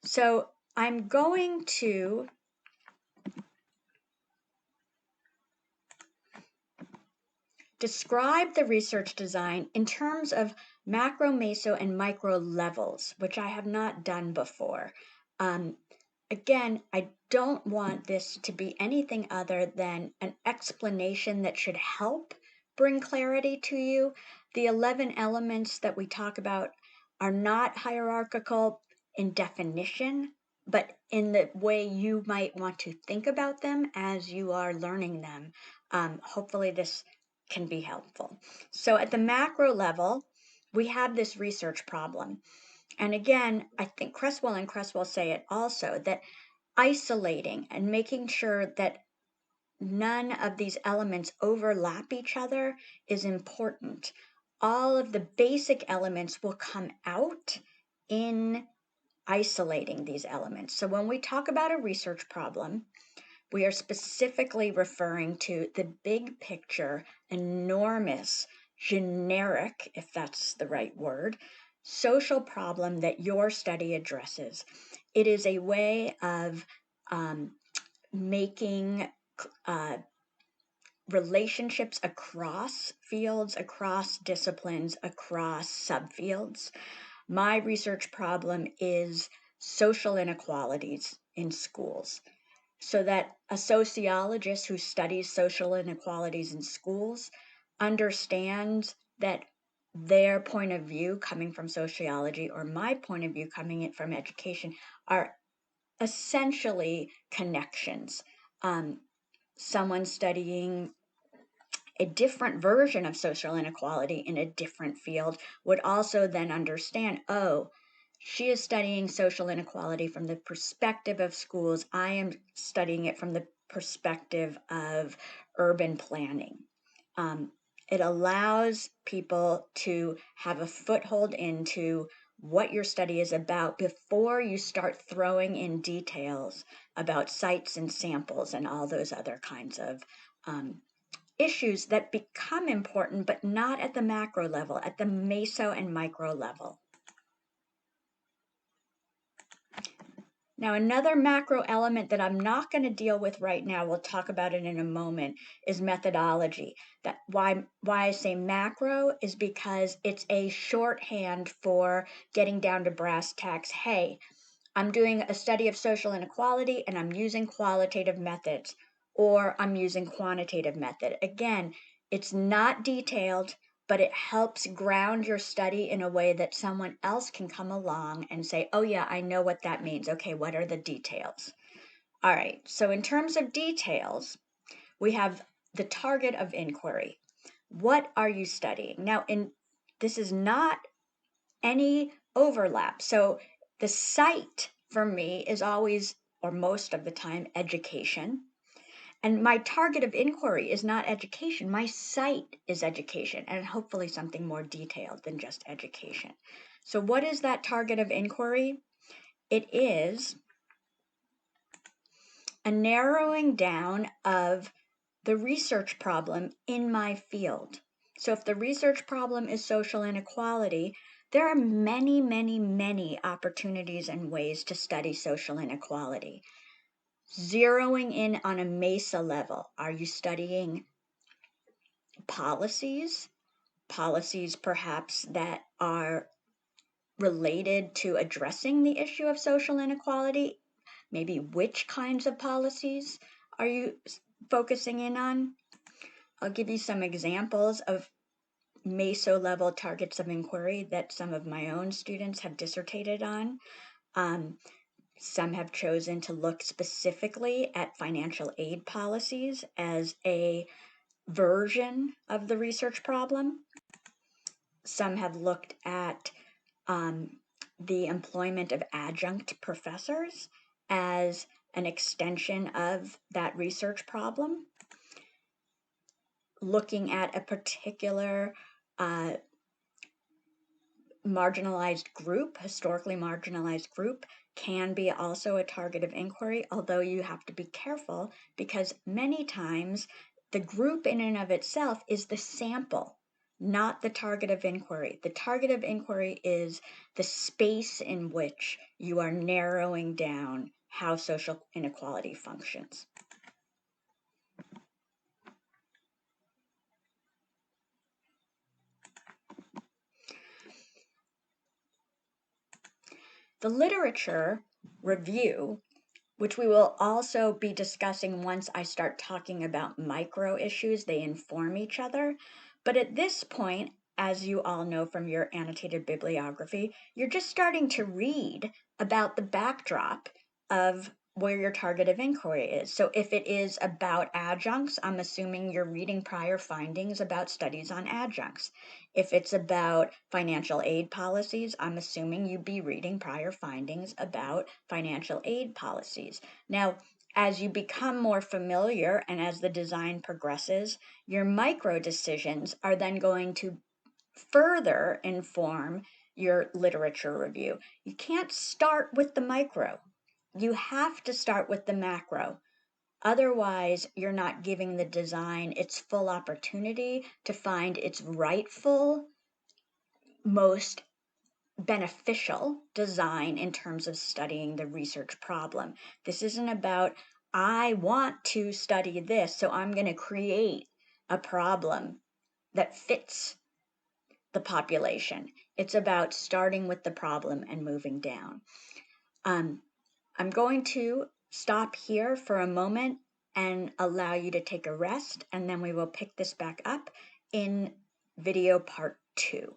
So I'm going to describe the research design in terms of macro, meso, and micro levels, which I have not done before. Again, I don't want this to be anything other than an explanation that should help bring clarity to you. The 11 elements that we talk about are not hierarchical in definition, but in the way you might want to think about them as you are learning them. Hopefully this can be helpful. So at the macro level, we have this research problem. And again, I think Cresswell and Cresswell say it also, that isolating and making sure that none of these elements overlap each other is important. All of the basic elements will come out in isolating these elements. So when we talk about a research problem, we are specifically referring to the big picture, enormous, generic, if that's the right word, social problem that your study addresses. It is a way of making relationships across fields, across disciplines, across subfields. My research problem is social inequalities in schools, so that a sociologist who studies social inequalities in schools understands that their point of view coming from sociology or my point of view coming in from education are essentially connections. Someone studying a different version of social inequality in a different field would also then understand, oh, she is studying social inequality from the perspective of schools. I am studying it from the perspective of urban planning. It allows people to have a foothold into what your study is about before you start throwing in details about sites and samples and all those other kinds of issues that become important, but not at the macro level, at the meso and micro level. Now, another macro element that I'm not going to deal with right now, we'll talk about it in a moment, is methodology. That why I say macro is because it's a shorthand for getting down to brass tacks. Hey, I'm doing a study of social inequality and I'm using qualitative methods, or I'm using quantitative method. Again, it's not detailed, but it helps ground your study in a way that someone else can come along and say, oh yeah, I know what that means. Okay, what are the details? All right, so in terms of details, we have the target of inquiry. What are you studying? Now, this is not any overlap. So the site for me is always, or most of the time, education. And my target of inquiry is not education. My site is education, and hopefully something more detailed than just education. So what is that target of inquiry? It is a narrowing down of the research problem in my field. So if the research problem is social inequality, there are many, many, many opportunities and ways to study social inequality. Zeroing in on a Meso-Level. Are you studying policies perhaps that are related to addressing the issue of social inequality? Maybe which kinds of policies are you focusing in on? I'll give you some examples of Meso-Level targets of inquiry that some of my own students have dissertated on. Some have chosen to look specifically at financial aid policies as a version of the research problem. Some have looked at the employment of adjunct professors as an extension of that research problem. Looking at a particular marginalized group, historically marginalized group, can be also a target of inquiry, although you have to be careful because many times the group in and of itself is the sample not the target of inquiry. The target of inquiry is the space in which you are narrowing down how social inequality functions. The literature review, which we will also be discussing once I start talking about micro issues, they inform each other. But at this point, as you all know from your annotated bibliography, you're just starting to read about the backdrop of where your target of inquiry is. So if it is about adjuncts, I'm assuming you're reading prior findings about studies on adjuncts. If it's about financial aid policies, I'm assuming you'd be reading prior findings about financial aid policies. Now, as you become more familiar and as the design progresses, your micro decisions are then going to further inform your literature review. You can't start with the micro. You have to start with the macro. Otherwise, you're not giving the design its full opportunity to find its rightful, most beneficial design in terms of studying the research problem. This isn't about, I want to study this, so I'm going to create a problem that fits the population. It's about starting with the problem and moving down. I'm going to stop here for a moment and allow you to take a rest, and then we will pick this back up in video part 2.